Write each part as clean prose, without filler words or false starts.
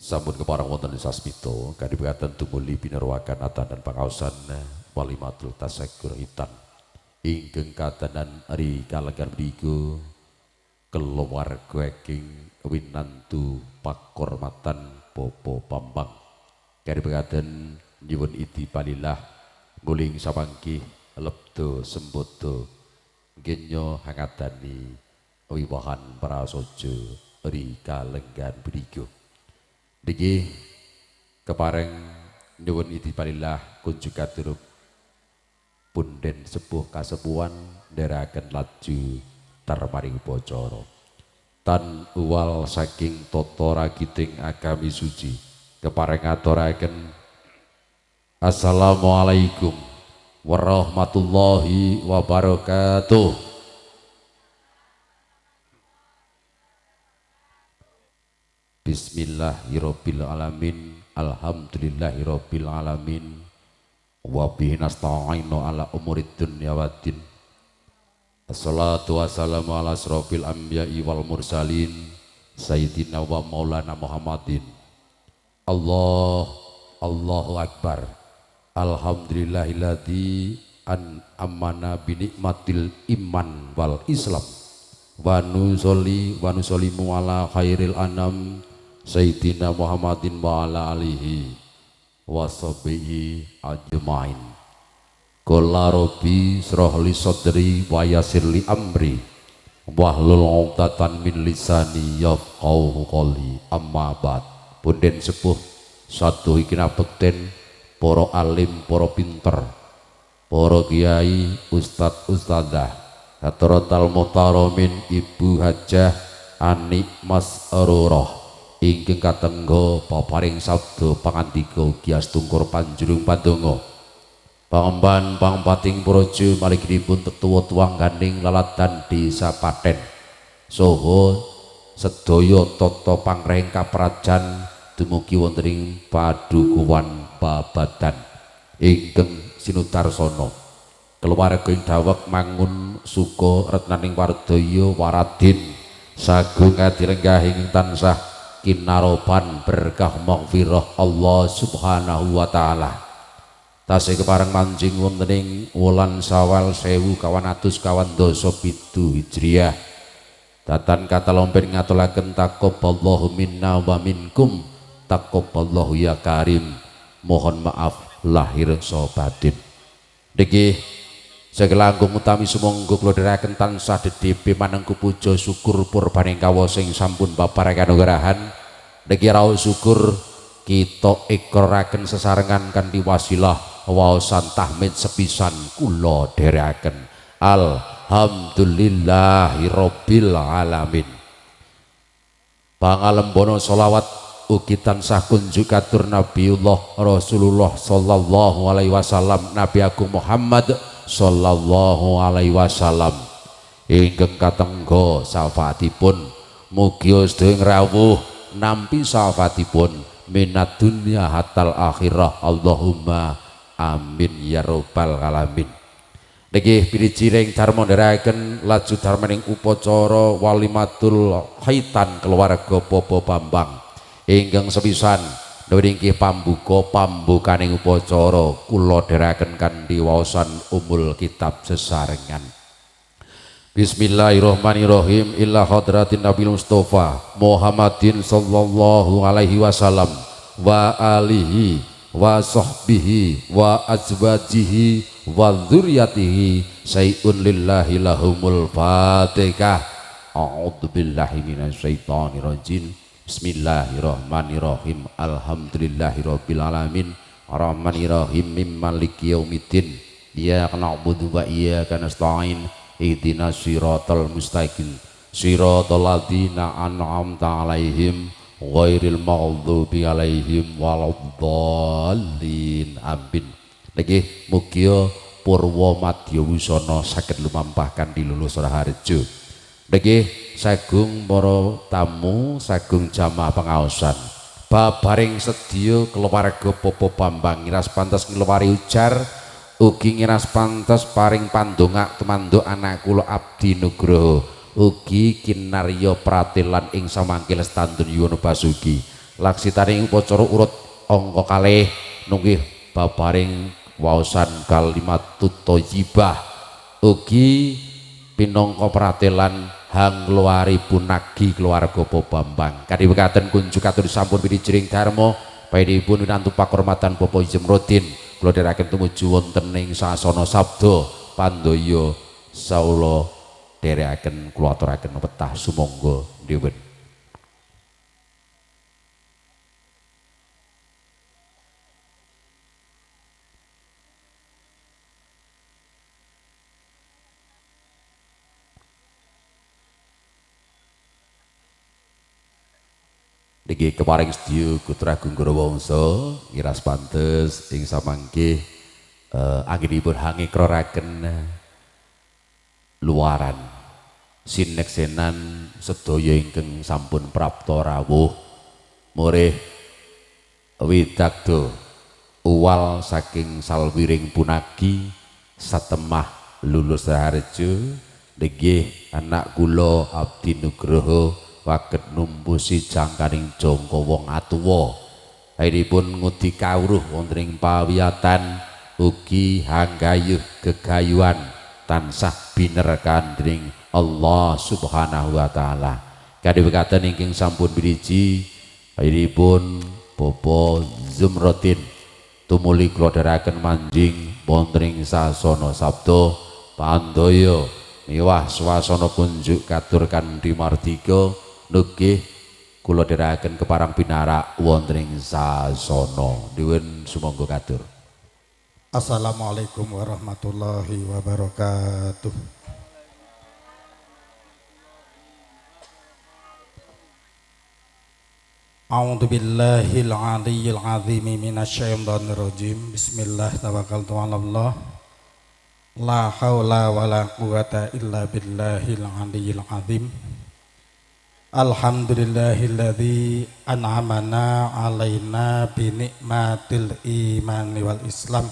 Sampun keparang wonten sasmito kadipekaten tumuli pinarwakan atan dan pangaosan walimatul tasyakur hitan ingkang katanan ari kalagan digo keluarga king winantu pakormatan Popo Bambang kadipekaten nyuwun iti palilah muling samangkih lebdo sembodo genyo hangatani wiwahan prasojo ri kalenggan bedigo niki kepareng nyuwun iti palilah kunjuk katuruk punden sepuh kasepuhan ndherekaken laju tarmaring upacara tan uwal saking tata ragiting agami suci kepareng aturaken assalamualaikum warahmatullahi wabarakatuh. Bismillahirrabbilalamin alhamdulillahirrabbilalamin wabihi nasta'inu ala umurid dunya waddin assalatu wassalamu ala asrofil anbiya'i wal mursalin sayyidina wa maulana muhammadin Allahu akbar alhamdulillahilladzi an amana binikmatil iman wal islam wa nusollimu ala khairil anam Sayyidina Muhammadin wa ala alihi wa sahbihi ajmain. Qala rabbi shrah li sadri wa yassir li amri wahlul 'uqdatam min lisani yafqahu qawli. Amma ba'd. Punden sepuh satu iki bekten para alim, para pinter, para kiai, ustad ustadzah, hadratal muhtaramin Ibu Hajah Ani Mas Arurah ingkang katengga paparing sabda pangandika ugi astungkur panjurung pandonga pangemban pangpating praja maliginipun tetuwa tuwangganing lalatan desa Paten saha sedaya tata pangreng kaprajan dumugi wonten ing padukuhan babadan ingkang sinutarsana keluarga ing dawek mangun suka retnaning wardaya waradin sagung adilenggahing tansah kinaroban berkah maghfirah Allah subhanahu wa ta'ala tasih kepareng manjing wonten ing wulan Syawal 1427 Hijriah datan kata lompen ngatulaken taqabbalallahu minna wa minkum taqabbalallahu ya karim mohon maaf lahir saha batin niki sakelangkung utami sumangga kula dherekaken tansah dedhepe manengku puja syukur purbaning kawula sing sampun babarengan kanugrahan niki raos syukur kita ikraraken sesarengan kanthi wasilah waosan tahmid sepisan kula dherekaken alhamdulillahirabbil alamin. Pangalembono sholawat ugi tansah kunjuk katur Nabiullah Rasulullah sallallahu alaihi wasallam Nabi Agung Muhammad sallallahu alaihi wasallam ingkang katengga syafaatipun mugi sedaya rawuh nampi syafaatipun minat dunya hatal akhirah Allahumma amin ya rabbal alamin. Niki pirijiring dharma ndherekaken laju dharmaning upacara walimatul khaitan keluarga Popo Bambang ingkang sepisan nggih pambuka pambukaning upacara kula dherekaken kanthi waosan umul kitab sesarengan. Bismillahirrahmanirrahim illa hadratin Nabil Mustafa Muhammadin sallallahu alaihi wasallam wa alihi wa sahbihi wa azwajihi wa dzurriyyatihi sayun lillahi lahumul fatihah. A'udzubillahi minasyaitonir rajim. Bismillahirrahmanirrahim alhamdulillahirabbil alamin arrahmanirrahim maliki yaumiddin iyyaka na'budu wa iyyaka nasta'in ihdinas siratal mustaqim siratal ladzina an'amta 'alaihim ghairil maghdubi 'alaihim waladdallin amin. Niki mugi purwa madya wusana saged lumampahkan dilulus Raharjo. Niki sagung para tamu sagung jamaah pangaosan babaring sedya keluarga Popo Bambang ngiras pantes ngeluari ujar ugi ngiras pantes paring pandongak tumanduk anak kula Abdi Nugroho ugi kinarya pratelan ing samangke lestantun yuwana basuki laksitaning upacara urut angka kalih nunggih babaring waosan kalimatut thayyibah ugi pinangka pratelan hangluaripun nagi keluarga Bapak Bambang kadhi mekaten kunjuk katur sampun pidijring dharma paidipun winantu pakurmatan Bapak Izemrodin kula dherekaken tumuju wonten ing sasana sabda pandaya saula dherekaken kula aturaken wetah sumangga dipun. Niki keparing sedya Putra Gunggara Wangsa ngiras pantes ing samangke anggenipun hangekroraken luaran sineksenan sedaya ingkang sampun prapta rawuh murih widagdo uwal saking salwiring punagi satemah lulus raharja nggih anak kula Abdi Nugroho waget numpusi jangkaning jangka wong atuwa airipun ngudi kawruh wonten ing pawiyatan ugi hanggayuh gegayuhan tansah binerkan dening Allah Subhanahu wa taala kadhi wekaten ingkang sampun biriji airipun Bapak Zumrodin tumuli kula dherekaken manjing wonten ing sasana sabda pandaya miwah swasana kunjuk katur kanthi mardika nggih kula dherekaken keparang pinarak wonten ing sasana nyuwun sumangga katur. Assalamualaikum warahmatullahi wabarakatuh. A'udzu billahil aliyyil azim minasyaitonir rajim. Bismillah tawakkaltu 'alallah. La haula wala quwata illa billahil aliyyil azim. Alhamdulillahilladzi an'amana 'alaina bi ni'matil imani wal islam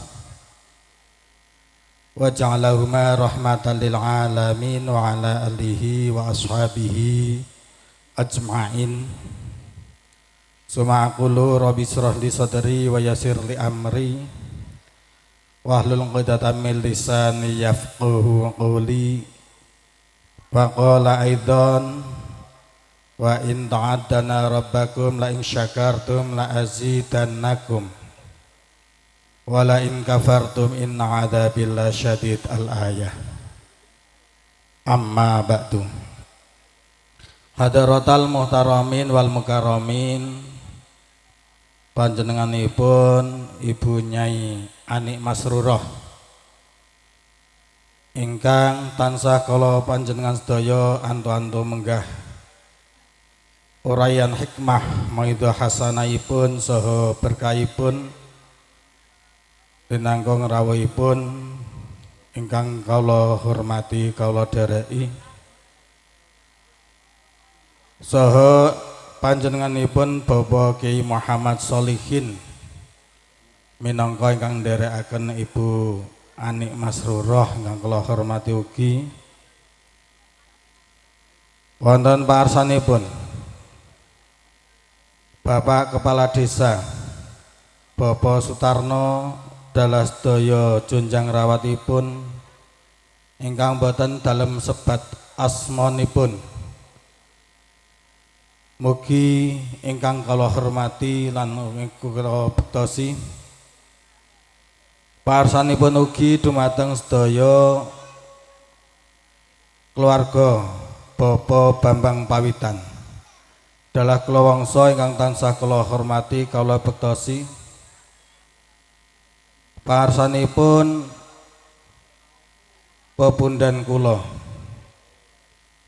wa ja'alahuma rahmatan lil alamin wa ala alihi wa ashabihi ajma'in. Suma aqulu rabbi shrah li sadri wa yassir li amri wahlul 'uqdatam min lisani yafqahu qawli. Wa qala aidan wa in ta'addana rabbakum la in syakartum la azidannakum wa la in kafartum inna adzabil lasyadid al-ayah. Amma ba'du. Hadaratal muhtaramin wal mukarramin, panjenenganipun Ibu Nyai Anik Masrurah ingkang tansah kala panjenengan sedaya antu-antu menggah urayan hikmah maidhah hasanahipun saha berkahipun dinangka ngrawuhipun ingkang kula hormati kula dhereki saha panjenenganipun Bapak Kiai Muhammad Sholihin minangka ingkang nderekaken Ibu Anik Masrurah ingkang kula hormati ugi wonten paarsanipun Bapak Kepala Desa Bapak Sutarno dalah sedaya junjang rawatipun ingkang boten dalem sebat asmanipun. Mugi ingkang kula hormati lan kula bektosi paarsanipun ugi dumateng sedaya keluarga Bapak Bambang Pawitan dalah kula wangsa ingkang tansah kula hormati kula bektosi paarsanipun pepundhen kula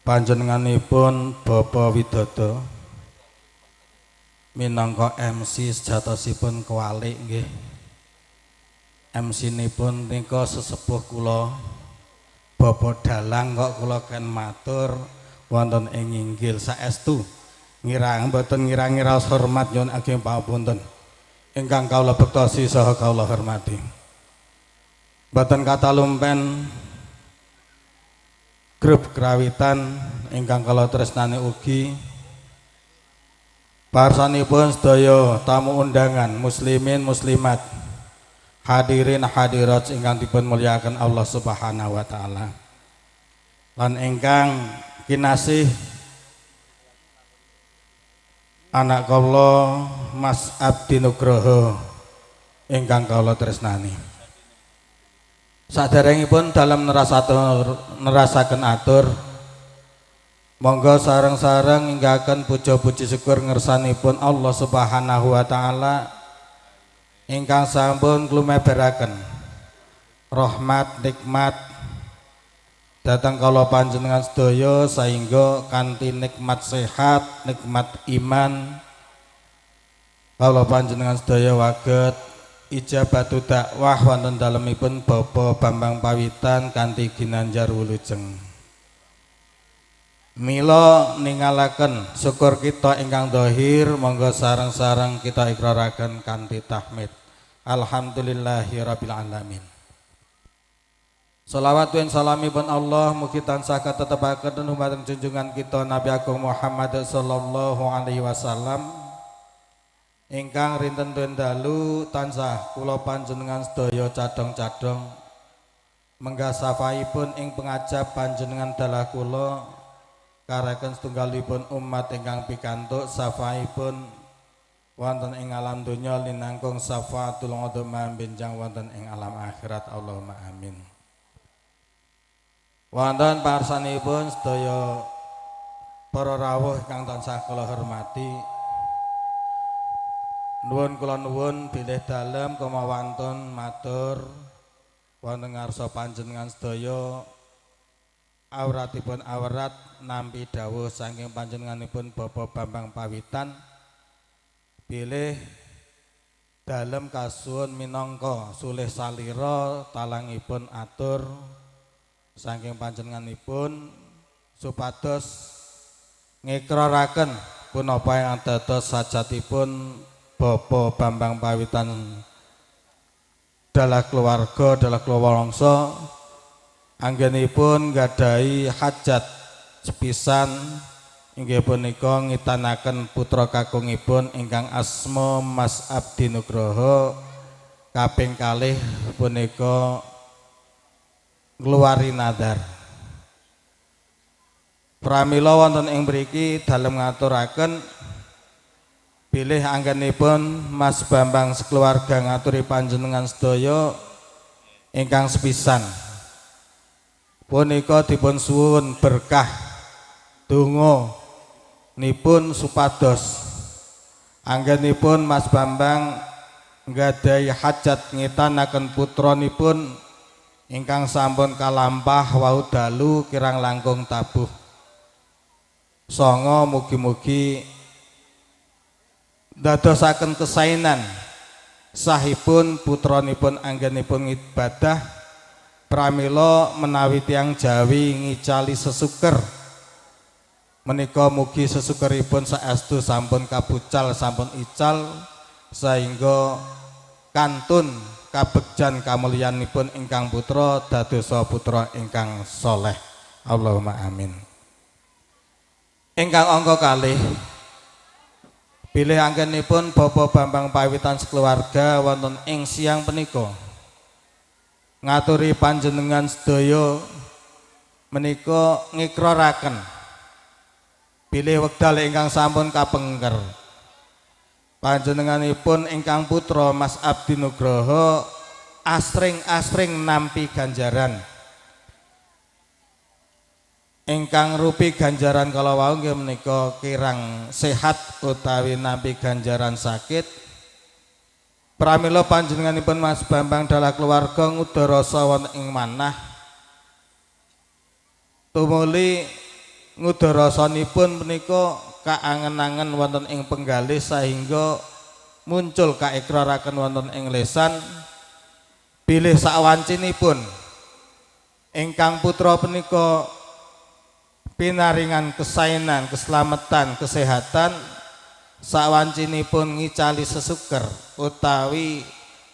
panjenenganipun Bapak Widodo minangka MC sejatosipun kewalik nggih. MC nipun nika sesepuh kula Bapak Dalang kok kula ken matur wonten ing inggil saestu ngirang mboten ngira-ngira hormat nyuwun ageng pangapunten ingkang kawula bektosi saha kawula hormati. Mboten kata lumpen grup kerawitan ingkang kala tresnani ugi Parsanipun sedaya tamu undangan muslimin muslimat, hadirin hadirat ingkang dipun mulyakaken Allah Subhanahu wa taala. Lan ingkang kinasih anak kula Mas Abdi Nugroho ingkang kula tresnani. Saderengipun dalam nerasaken atur, monggo sareng-sareng inggaken puja-puji syukur ngersanipun Allah Subhanahu wa taala ingkang sampun glumeberaken rahmat nikmat dhateng kala panjenengan sedaya sehingga kanthi nikmat sehat, nikmat iman kala panjenengan sedaya waget ijabatu dakwah wonten dalemipun Bapak Bambang Pawitan kanthi ginanjar wilujeng. Mila ningalaken syukur kita ingkang dhahir, monggo sareng-sareng kita ikraraken kanthi tahmid. Alhamdulillahirabbil alamin. Shalawat wa salamipun Allah mugi tansah katetepaken dumateng junjungan kita Nabi Agung Muhammad sallallahu alaihi wasallam ingkang rinten dalu tansah kula panjenengan sedaya cadhong-cadhong menggah safaipun ing pengajap panjenengan dalah kula karaken setunggalipun umat ingkang pikantuk safaipun wonten ing alam donya linangkung safaatul udhma benjang wonten ing alam akhirat. Allahumma amin. Wonten parsanipun sedaya para rawuh ingkang tansah kula hormati, nuwun kula nuwun bilih dalem kemawantun matur wonten ngarsa panjenengan sedaya awratipun awrat nampi dawuh saking panjenenganipun Bapak Bambang Pawitan bilih dalem kasuwun minangka sulih salira talangipun atur saking panjenenganipun supados ngikraraken punapa yang dados sajatipun Bapak Bambang Pawitan dalah keluarga dalah keluarga anggenipun gadhahi hajat sepisan inggih punika ngitanaken putra kakungipun ingkang asma Mas Abdi Nugroho kaping kalih punika ngluwari nadar. Pramila wonten ing mriki dalem ngaturaken bilih anggenipun Mas Bambang sekeluarga ngaturi panjenengan sedaya ingkang sepisan punika dipun suwun berkah donga nipun supados anggenipun Mas Bambang nggadahi hajat ngitanaken putranipun ingkang sampun kalampah wau dalu kirang langkung tabuh songo mugi-mugi dadosaken kesainan sahipun putranipun anggenipun ibadah pramila menawi tiyang Jawi ngicali sesuker menika mugi sesukeripun saestu sampun kabucal sampun ical sehingga kantun kabegjan kamulyanipun ingkang putra dadosa putra ingkang soleh. Allahumma amin. Ingkang angka kalih bilih anggenipun Bapak Bambang Pawitan sekeluarga wonten ing siang punika ngaturi panjenengan sedaya menika ngikraraken bilih wekdal ingkang sampun kapengker panjenenganipun ingkang putra Mas Abdi Nugroho asring-asring nampi ganjaran ingkang rupi ganjaran kala wau nggih menika kirang sehat utawi nampi ganjaran sakit. Pramila panjenenganipun Mas Bambang dalah keluarga ngudarasa wonten ing manah tumuli ngudarasanipun menika kaangen-angen wonten ing penggalih sehingga muncul kaikraraken wonten ing lesan bilih sawancinipun ingkang putra punika pinaringan kesainan, keselamatan, kesehatan sawancinipun ngicali sesuker utawi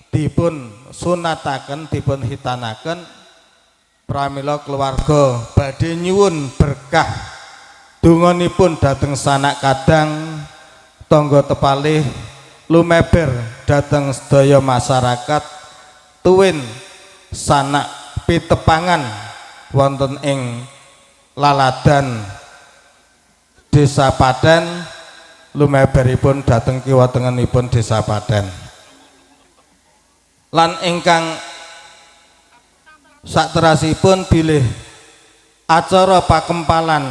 dipun sunataken dipun hitanaken pramila keluarga badhe nyuwun berkah donganipun dhateng sanak kadang tangga tepalih lumeber dhateng sedaya masyarakat tuwin sanak pitepangan wonten ing laladan Desa Padan lumeberipun dhateng kiwa tengenipun Desa Padan lan ingkang saterasipun bilih acara pakempalan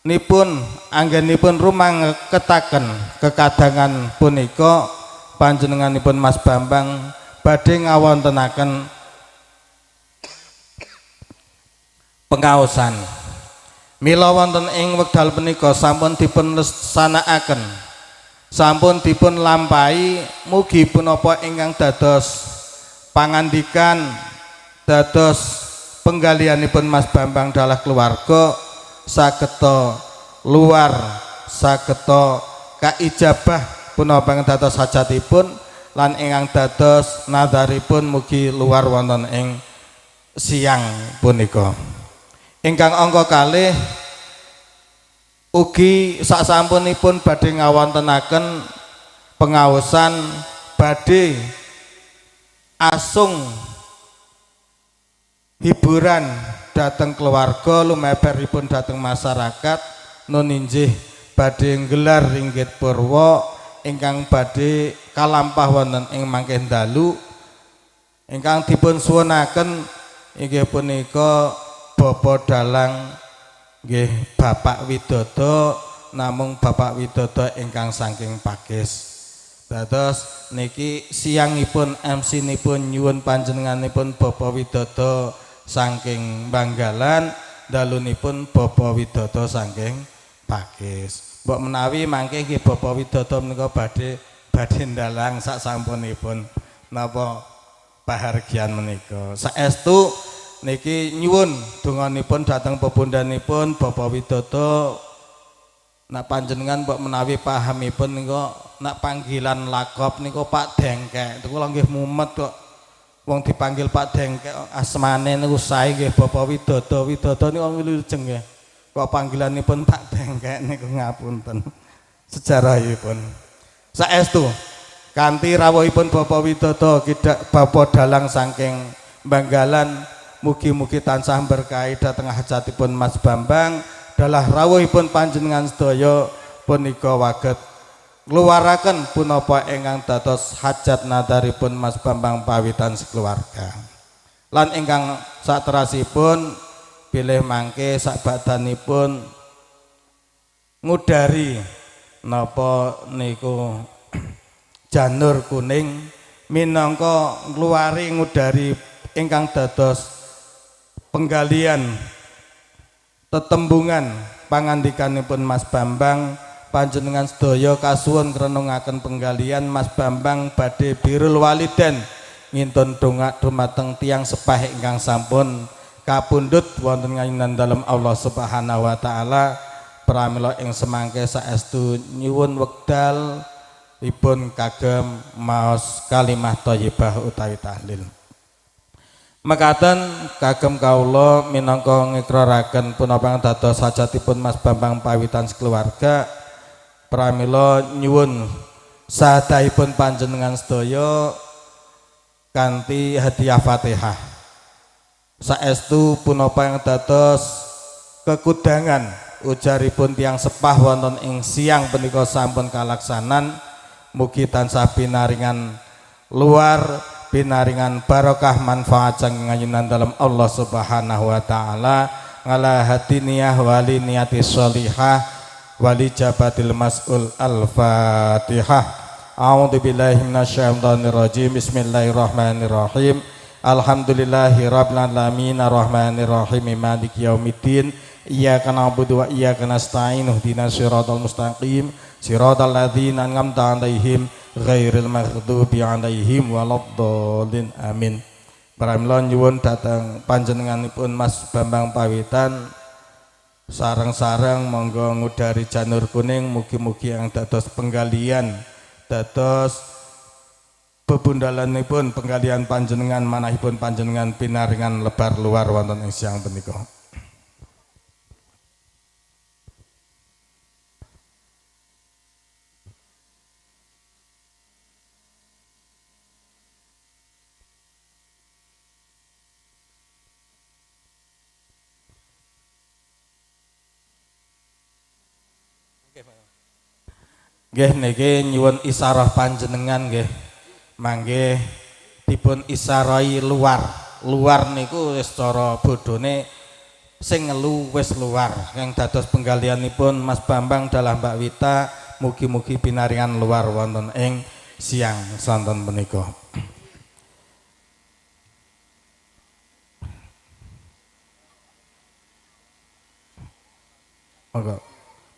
nipun anggenipun rumangketaken kekadangan punika panjenenganipun Mas Bambang badhe ngawontenaken pengaosan. Mila wonten ing wekdal punika sampun dipun lesanakaken, sampun dipun lampahi mugi punapa ingkang dados pangandikan dados penggalianipun Mas Bambang dalah keluarga sageta luar sageta kaijabah punapa ingkang dados hajatipun lan ingkang dados nadharipun mugi luar wonten ing siang punika. Ingkang angka kalih ugi sasampunipun badhe ngawontenaken pengaosan badhe asung hiburan dhateng keluarga lumeberipun dhateng masyarakat nun inggih badhe nggelar ringgit purwa ingkang badhe kalampah wonten ing mangke dalu ingkang dipun suwunaken inggih punika Bapak dalang nggih Bapak Widodo namung Bapak Widodo ingkang saking Pakis. Dados niki siangipun MC nipun nyuwun panjenenganipun Bapak Widodo saking Banggalan, dalunipun Bapak Widodo saking Pakis. Mbok menawi mangke nggih Bapak Widodo menika badhe ndalang sak sampunipun napa pahargyan menika. Saestu niki nyuwun donganipun dhateng pepundhanipun Bapak Widodo nak panjenengan mbok menawi pahamipun nika nak panggilan lakop niku Pak Dengkek kula nggih mumet kok wong dipanggil Pak Dengkek asmane niku sae nggih Bapak Widodo niku wilujeng nggih kok panggilanipun Pak Dengkek niku ngapunten sejarahipun saestu kanthi rawuhipun Bapak Widodo kidak Bapak dalang saking Banggalan mugi-mugi tansah berkahi dhateng hajatipun Mas Bambang dalah rawuhipun panjenengan sedaya punika waget ngluwaraken punapa ingkang dados hajat nadharipun Mas Bambang pawitan sekeluarga lan ingkang saterasipun bilih mangke sakbadanipun ngudari napa niku janur kuning minangka ngluwari ngudari ingkang dados penggalian tetembungan pangandikanipun Mas Bambang panjenengan sedaya kasuwun ngrenungaken penggalian Mas Bambang badhe birrul waliden ngintun donga dumateng tiyang sepah ingkang sampun kapundhut wonten ngayunan dalem Allah Subhanahu wa taala pramila ing semangke saestu nyuwun wekdal ipun kagem maos kalimah thayyibah utawi tahlil. Mekaten kagem kawula minangka ngikraraken punapa dados hajatipun Mas Bambang pawitan keluarga pramila nyuwun sadahipun panjenengan sedaya kanthi hadiah Fatihah saestu punapa yang dados kekudangan ujaripun tiang sepah wonten ing siang punika sampun kalaksanan mugi tansah pinaringan luar pinaringan barokah manfaat saking ngayunan dalam Allah Subhanahu wa taala ngala hati niyah wali niyati sholihah wali jabatil mas'ul al-fatihah. A'udzu billahi minasyaitonir rajim. Bismillahirrahmanirrahim. Alhamdulillahirabbil alamin arrahmanir rahim maliki yaumiddin. Iyyaka na'budu wa iyyaka nasta'in ihdinas siratal mustaqim siratal ladzina an'amta 'alaihim ghairil maghdubi 'alaihim waladdallin amin. Pramila nyuwun dhateng panjenenganipun Mas Bambang pawitan sareng-sareng monggo ngudari janur kuning mugi-mugi yang dados penggalian dados bebundalanipun penggalian panjenengan manahipun panjenengan pinaringan lebar luar wonten ing siang punika. Nggih niki nyuwun isarah panjenengan nggih. Mangke dipun isarai luar. Luar niku wis cara bodhone sing ngelu wis luar. Kang dados penggalianipun Mas Bambang dalah Mbak Wita, mugi-mugi pinaringan luar wonten ing siang sonten punika.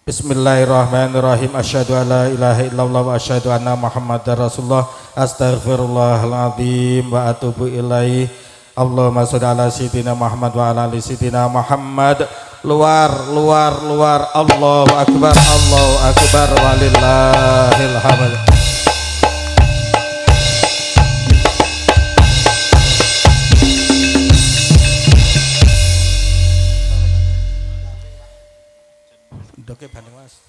Bismillahirrahmanirrahim. Asyhadu an la ilaha illallah wa asyhadu anna Muhammadar Rasulullah. Astaghfirullahaladzim wa atubu ilaihi. Allahumma sholli ala sayyidina Muhammad wa ala ali sayyidina Muhammad. Luar, luar, luar. Allahu akbar, Allahu akbar, walillahil hamd. Doke banding Mas.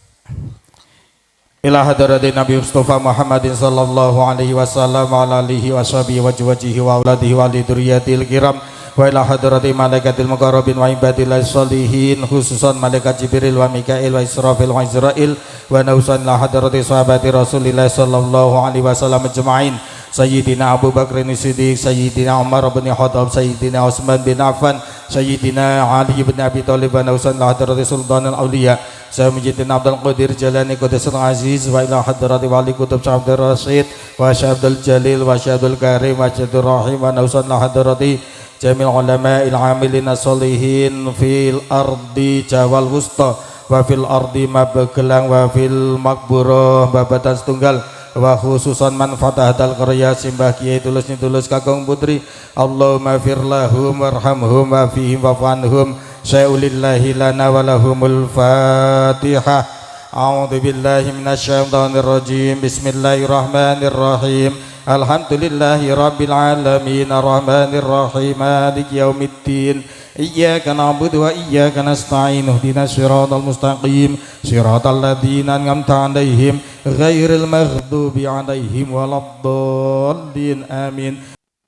Ila hadratin Nabi Mustafa Muhammadin sallallahu alaihi wasallam wa ala alihi wa sahbihi wa wajhihi wa auladihi wa liduriyatil kiram wa ila hadrati malaikatil muqarrabin wa ibadillahi sholihin khususan malaikat Jibril wa Mikail wa Israfil wa Izrail wa nausan la hadrati sahabati Rasulillah sallallahu alaihi wasallam ajma'in Sayyidina Abu Bakr As-Siddiq, Sayyidina Umar bin Khattab, Sayyidina Utsman bin Affan, Sayyidina Ali bin Abi Thalib wa nausan la hadrati sultanul auliya Sayyidina Abdul Qadir Jalani Qudusul Aziz wa ila hadrati wali kutub Abdul Rasid wa Syabdul Jalil wa Syabdul Karim wa Syabdul Rahim wa nausan la hadrati jamil ulama il amilin as-solihin fil ardi jawal wusta wa fil ardi mabgelang wa fil makburah babatan setunggal wa khususan man fatahatal qarya simbah kiai tulus kakung putri Allahumma fir lahum warhamhum wa fihim wa fanhum syai'ulillahi lana wa lahumul fatihah. A'udzu billahi minasyaitonir rajim. Bismillahirrahmanirrahim. Alhamdulillahi rabbil alamin arrahmanir rahim maliki yaumiddin. Iyyaka na'budu wa iyyaka nasta'in ihdinas siratal mustaqim siratal ladzina an'amta 'alaihim ghairil maghdubi 'alaihim waladdallin amin.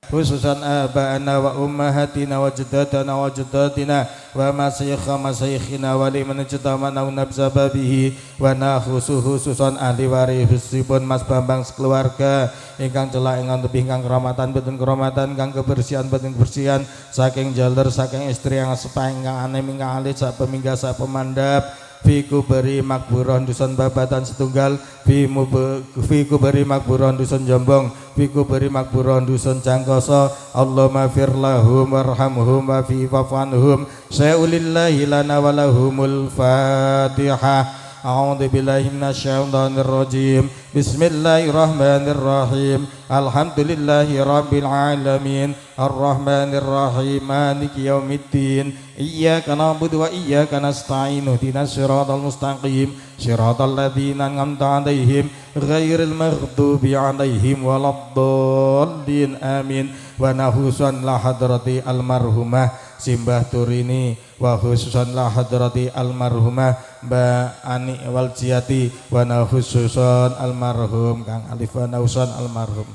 Khususan aba'ana wa ummahatina wa jaddadana wa jaddatina wa masyayikhina wa liman ijtamana wa nabzaba bihi wa khususan ahli warisipun Mas Bambang sekeluarga ingkang celak ingkang tebih ingkang kerahmatan boten kerahmatan ingkang kebersihan boten kebersihan saking jaler saking istri yang sepah ingkang anem ingkang alit sak peminggah sak pemandap fiku beri makburon dusun babatan setunggal fiku beri makburon dusun Jombong fiku beri makburon dusun Cangkoso Allahumma fir lahum warhamhum wa fi fafanhum syai'ulillahi lana walahumul fatihah. A'udzu billahi minasyaitonir rajim. Bismillahirrahmanirrahim. Alhamdulillahi rabbil alamin arrahmanir rahim maliki yaumiddin. Iyyaka na'budu wa iyyaka nasta'in ihdinas siratal mustaqim siratal ladzina an'amta 'alaihim ghairil maghdubi 'alaihim waladdallin amin. Wa nahusan la hadrati almarhumah Simbah Turini wa khususan la hadrati almarhumah Mbak Ani Waljiyati wa khususan almarhum Kang Alif wa nausan almarhum.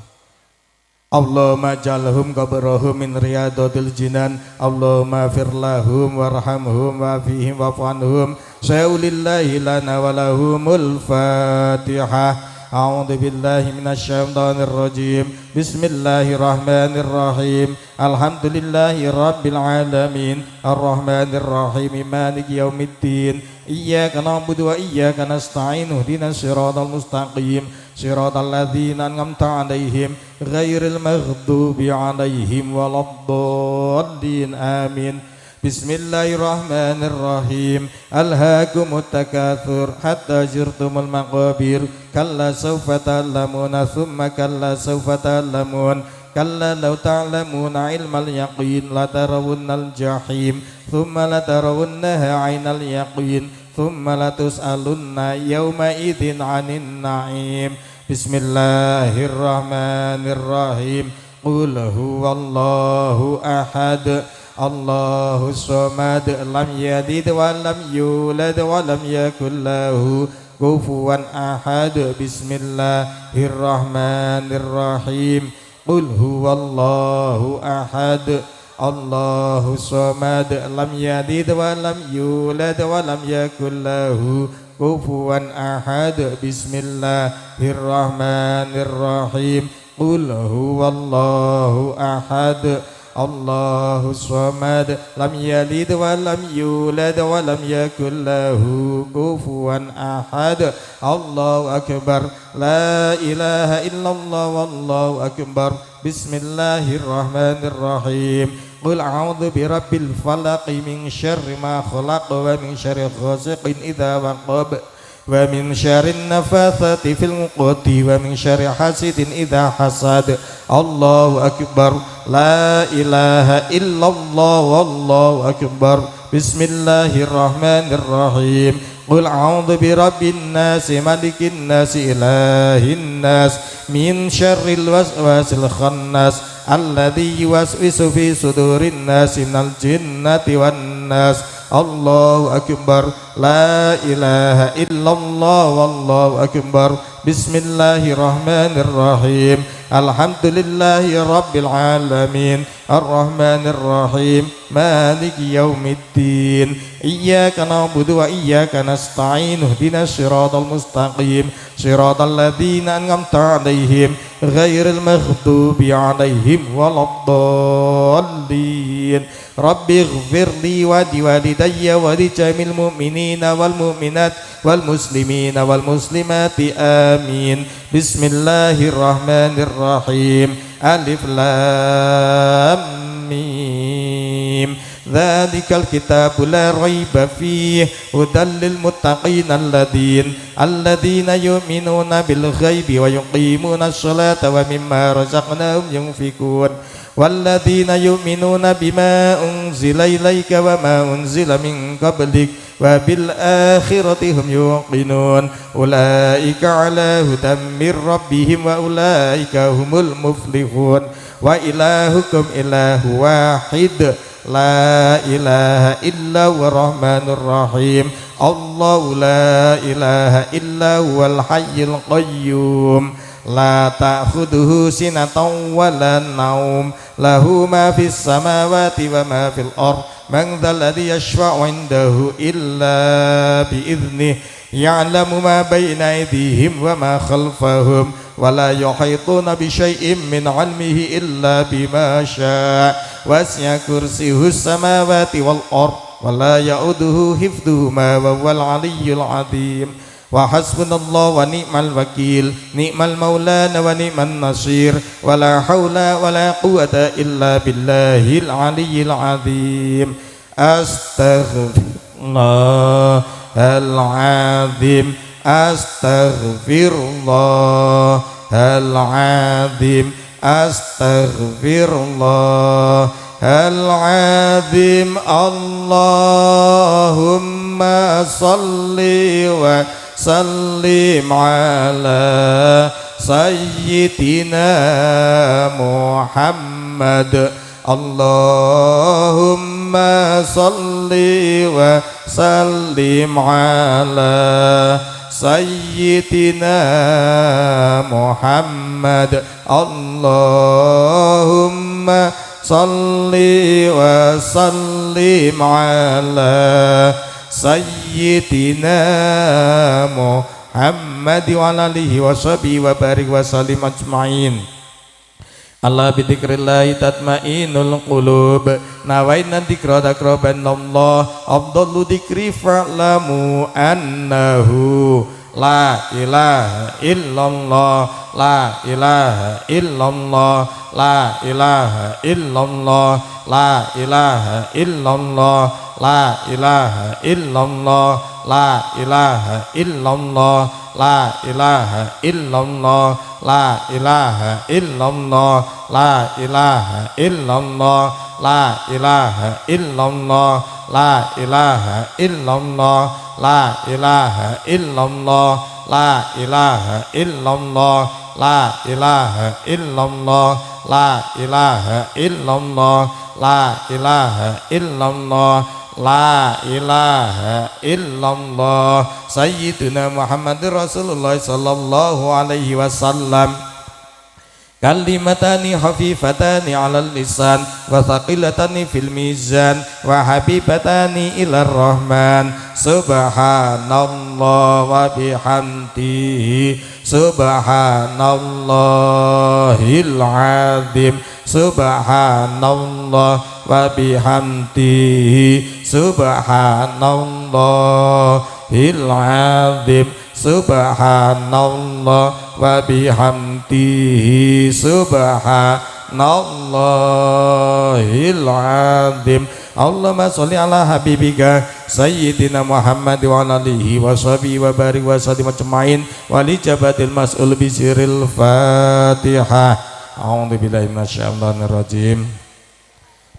Allahumma jalhum qabrahum min riyadatil jinan Allahumma fir lahum warhamhum wa fihim wa fanhum syai'ulillahi lana wa lahumul fatihah. A'udzu billahi minasyaitonir rajim. Bismillahirrahmanirrahim. Alhamdulillahi rabbil alamin arrahmanir rahim maliki yaumiddin. Iyyaka na'budu wa iyyaka nasta'in ihdinas siratal mustaqim siratal ladzina an'amta 'alaihim ghairil maghdubi 'alaihim waladdallin amin. Bismillahirrahmanirrahim. Alhaakumut takatsur hatta zurtumul maqabir kalla sawfa ta'lamuna thumma kalla sawfa ta'lamun kalla law ta'lamuna ilmal yaqin la tarawunnal jahim thumma la tarawunnaha 'ainal yaqin thumma la tus'alunna yawma idzin 'anin na'im. Bismillahirrahmanirrahim. Qul huwallahu ahad Allahu samad lam yalid wa lam yulad wa lam yakul lahu kufuwan ahad. Bismillahirrahmanirrahim. Qul huwallahu ahad Allahu samad lam yalid wa lam yulad wa lam yakul lahu kufuwan ahad. Bismillahirrahmanirrahim. Qul huwallahu ahad, Allahus samad, lam yalid wa lam yulad wa lam yakul lahu kufuwan ahad. Allahu akbar, la ilaha illallah wallahu akbar. Bismillahirrahmanirrahim. Qul a'udzu birabbil falaq min syarri ma khalaq wa min syarri ghasiqin idza waqab wa min syarrin nafatsati fil 'uqad wa min syarri hasidin idza hasad. Allahu akbar, la ilaha illallah wallahu akbar. Bismillahirrahmanirrahim. Qul a'udzu birabbin nas malikin nas ilahin nas min syarril waswasil khannas alladzi yuwaswisu fi sudurin nas minal jinnati wan nas. Allahu akbar, la ilaha illallah wallahu akbar. Bismillahirrahmanirrahim. Alhamdulillahi rabbil alamin, arrahmanir rahim, maliki yaumiddin. Iyyaka na'budu wa iyyaka nasta'in. Ihdinas siratal mustaqim, siratal ladzina an'amta 'alaihim ghairil maghdubi 'alaihim waladdallin. Rabbi ighfirli wa liwalidayya wa li jamil mu'minina wal mu'minat wal muslimina wal muslimati amin. Bismillahirrahmanirrahim. Alif lam mim. Dzalikal kitabu la raiba fihi hudal lil muttaqin alladzina yu'minuna bil ghaibi wa yuqimuna sholata wa mimma razaqnahum yunfikun. Walladzina yu'minuna bima unzila ilaika wa ma unzila min qablik wa bil akhirati hum yuqinun. Ulaika ala hudan mir rabbihim wa ulaika humul muflihun. Wa ilahukum ilahu wahid, la ilaha illa huwa rahmanur rahim. Allahu la ilaha illa huwal hayyul qayyum, la ta'khudhuhu sinatun wa la naum, lahu ma fis samawati wa ma fil ard. Man dzal ladzi yashfa'u 'indahu illa bi idznihi, ya'lamu ma baina aydihim wa ma khalfahum, wa la yuhituna bi syai'in min 'ilmihi illa bima syaa'. Wasi'a kursiyyuhus samawati wal ard, wa la ya'uduhu hifdhuhuma wa huwal 'aliyyul 'azim. Wa hasbunallahu wa ni'mal wakil, ni'mal maulana wa ni'man nasir, wa la hawla wa la quwwata illa billahil aliyyil azim. Astaghfirullahal azim, astaghfirullahal azim, astaghfirullahal azim. Allahumma salli wa sallim ala sayyidina Muhammad. Allahumma salli wa sallim ala sayyidina Muhammad. Allahumma salli wa sallim ala sayyidina Muhammad wa alihi wa sahbihi wa barik wa sallim ajma'in. Allah bi dzikrillah tatma'innul qulub. Nawaina dzikra dzikran Allah afdalu dzikri fa'lamu annahu la ilaha illallah, la ilaha illallah, la ilaha illallah, la ilaha illallah, la ilaha illallah, la ilaha illallah, la ilaha illallah, la ilaha illallah, la ilaha illallah, la ilaha illallah, la ilaha illallah, la ilaha illallah, la ilaha illallah, la ilaha illallah, la ilaha illallah, la ilaha illallah, la ilaha illallah. Sayyiduna Muhammadur Rasulullah sallallahu alaihi wasallam. kalimatani khafifatani 'alal lisan wa thaqilatani fil mizan wa habibatani ilar rahman subhanallah wa bihamdihi subhanallahil azim subhanallah wa bihamdihi subhanallahil azim subhanallah wa bihamdihi subhanallahil azim. Allahumma sholli ala habibika sayyidina Muhammad wa ala alihi wa sahbihi wa barik wa sallim ajmain wa li jabatil mas'ul bi sirril Fatihah. A'udzu billahi minasyaitonir rajim.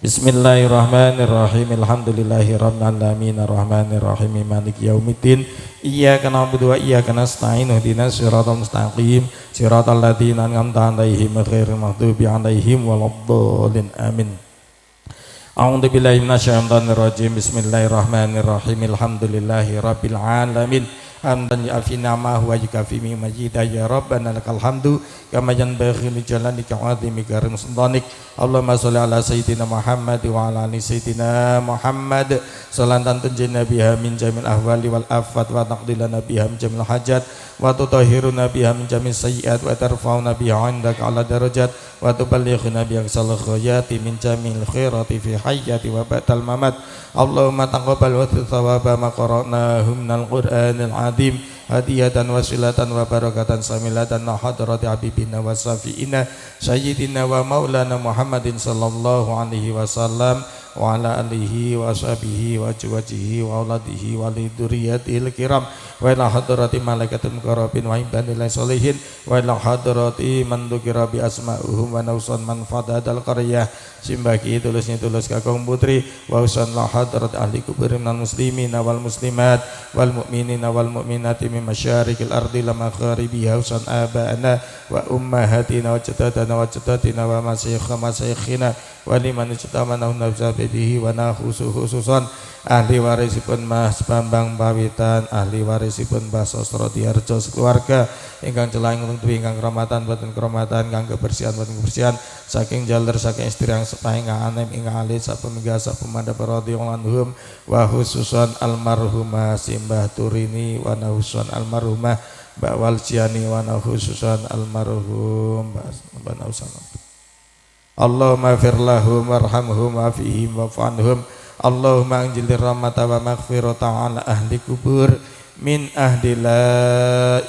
Bismillahirrahmanirrahim. Alhamdulillahirabbil alamin arrahmanir rahim maliki yaumiddin. Iyyaka na'budu wa iyyaka nasta'in ihdinas siratal mustaqim siratal ladzina an'amta 'alaihim ghairil maghdubi 'alaihim waladdallin. Amin. A'udzu billahi minasyaitonir rajim. Bismillahirrahmanirrahim. Alhamdulillahirabbil alamin. Hamdan ya'fina ma huwa yukafi min majida ya rabbana lakal hamdu kama yanbaghi li jalanika wa 'azimi karim sultanik. Allahumma sholli ala sayyidina Muhammad wa ala ali sayyidina Muhammad salatan tunjina biha min jamil ahwali wal afat wa taqdilana biha min jamil hajat wa tutahhiruna biha min jamil sayyiat wa tarfa'una biha 'indaka 'ala darajat wa tuballighuna bi aqsal ghayati min jamil khairati fi hayati wa ba'dal mamat. Allahumma taqabbal wa thawaba ma qara'nahu minal qur'anil azim hadiyatan wasilatan wa barakatan samilatan na hadrati habibina wa safiina sayyidina wa maulana Muhammadin sallallahu alaihi wasallam wa ala alihi wa sahbihi wa azwajihi wa auladihi wa liduriyatil kiram wa ila hadrati malaikatul muqarrabin wa ibadillahi sholihin wa ila hadrati man dzukira bi asma'uhum wa nausan man fadadal qaryah simbaki tulusnya tulus kakung putri wa usan la hadrat ahli kubur minal muslimina wal muslimat wal mu'minina wal mu'minati min masyarikil ardi la magharibiha usan aba'ana wa ummahatina wa jadadana wa jadatina wa masyayikhina wa liman ijtama'na nafsabihi wa khususan ahli warisipun Mas Bambang Pawitan ahli warisipun Mbah Sosro Diarjo keluarga ingkang celang ingkang keromatan boten keromatan ingkang kebersihan boten kebersihan saking jaler saking istri yang sepahing anem ingkang alit sapemingga sapemanda radhiyallahu anhum wa khususan almarhumah Simbah Turini wa khususan almarhumah Mbak Waljiani wa khususan almarhum Mbak Nausan. Allahumma fir lahum warhamhum wa'afihim wa'fanhum. Allahumma anjilir rahmata wa maghfirata ala ahli kubur min ahli la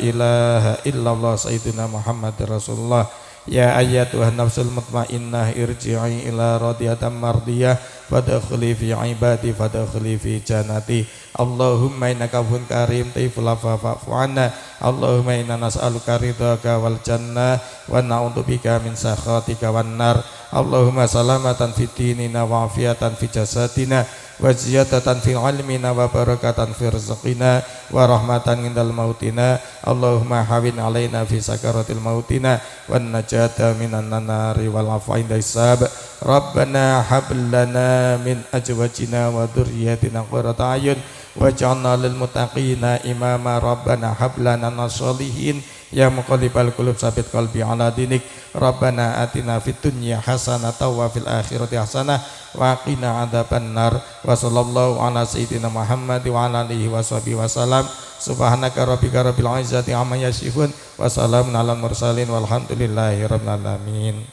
ilaha illallah sayyidina Muhammad Rasulullah. Ya ayyatuhan nafsul mutmainnah irji'i ila radiyatan mardiyah fadkhuli fi ibadi fadkhuli fi jannati. Allahumma innaka afuwwun karim taiful afwa fa'fu 'anna. Allahumma inna nas'aluka ridhaka wal jannah wa na'udzubika min sakhatika wan nar. Allahumma salamatan fid dinina wa afiatan fi jasadina wa ziyadatan fil ilmina wa barakatan fi rizqina wa rahmatan indal mautina. Allahumma hawin alaina fi sakaratil mautina wan najata minan nari wal afwa inda hisab. Rabbana hab lana min azwajina wa dhurriyyatina qurrata a'yun waj'alna lil muttaqina imama. Rabbana hab lana nasolihin ya muqallibal qulub sabit qalbi ala dinik. Rabbana atina fid dunya hasanatan wa fil akhirati hasanah wa qina adzabannar. Wa sallallahu ala sayyidina Muhammad wa ala alihi wa sahbihi wasallam. Subhanaka rabbika rabbil izzati amma yasifun wa salamun alal mursalin walhamdulillahi rabbil alamin.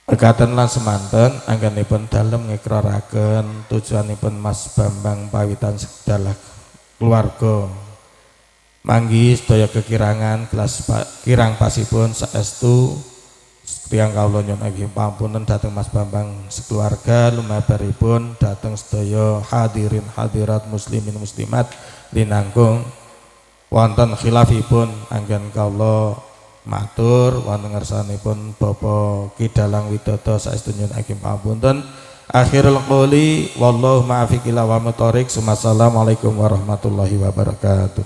Mekaten lan semanten anggenipun dalem ngikraraken tujuanipun Mas Bambang Pawitan sedalah keluarga manggi sedaya kekirangan kelas kirang pasipun saestu tiyang kawula nyuwun ageng pampunen dhateng Mas Bambang sekeluarga lumabaripun dhateng sedaya hadirin hadirat muslimin muslimat linangkung wonten khilafipun anggen kawula matur wonten ngersanipun Bapak Ki Dalang Widodo saestu nyuwun ageng pampunten. Akhirul qouli wallahu ma'afiq ila wa muthariq. Assalamualaikum warahmatullahi wabarakatuh.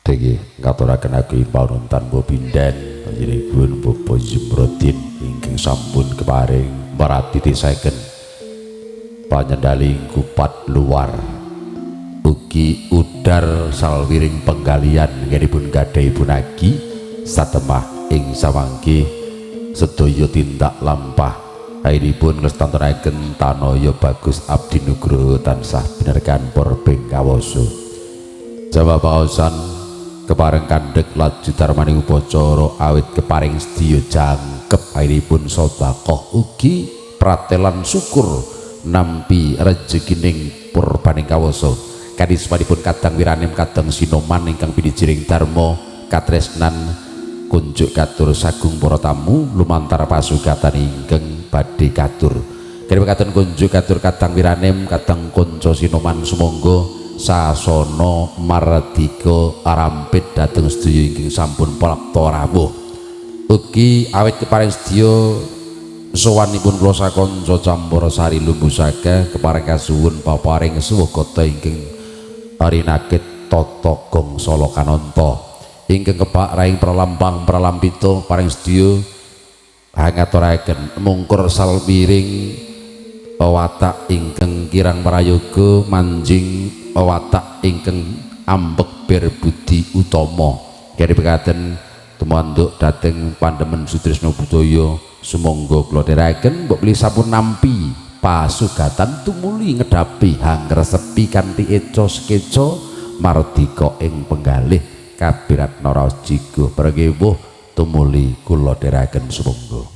Degi ngaturaken aku panuwun tanpa pindan panjenenganipun Bapak Zumrodin ingkang sampun keparing maratitisaken panyendali kupat luar ugi udar salwiring penggalian ngenipun gadhahi punagi satemah ing samangke sedaya tindak lampah ainipun nglestanturaken tanaya bagus abdi nugroho tansah binerkan porbeng kawasa Jawa paosan kepareng kandhek laju darmaning upacara awit keparing sedya jangkep ainipun sedekah ugi pratelan syukur nampi rejekining purbaning kawasa kadhismanipun kadang wiranim kadang sinoman ingkang pinijiring dharma katresnan kunjuk katur sagung para tamu lumantar pasugatan ingkang badhe katur kene kadang kunjuk katur kadang wiranim kadang kanca sinoman sumangga sasana mardika arampit dhateng sedaya ingkang sampun palakta rawuh ugi awit keparing sedya sowanipun kula sakanca campur sari lumbusaka kepareng kasuwun paparing suwegata ingkang arinakit tata gangsala kananta ingkang kebak raing pralampang pralampita paring sedya hangaturaken mungkur salmiring watak ingkang kirang prayoga manjing watak ingkang ambek berbudi utama kene pekaten tumanduk dhateng Pandemen Sutrisno Budaya sumangga kula dherekaken mbok beli sampun nampi pasugatan tumuli ngedhapi hangresepi kanthi eca sekeca mardika ing penggalih kabiratna raos jiguh prengewuh tumuli kula dherekaken sumangga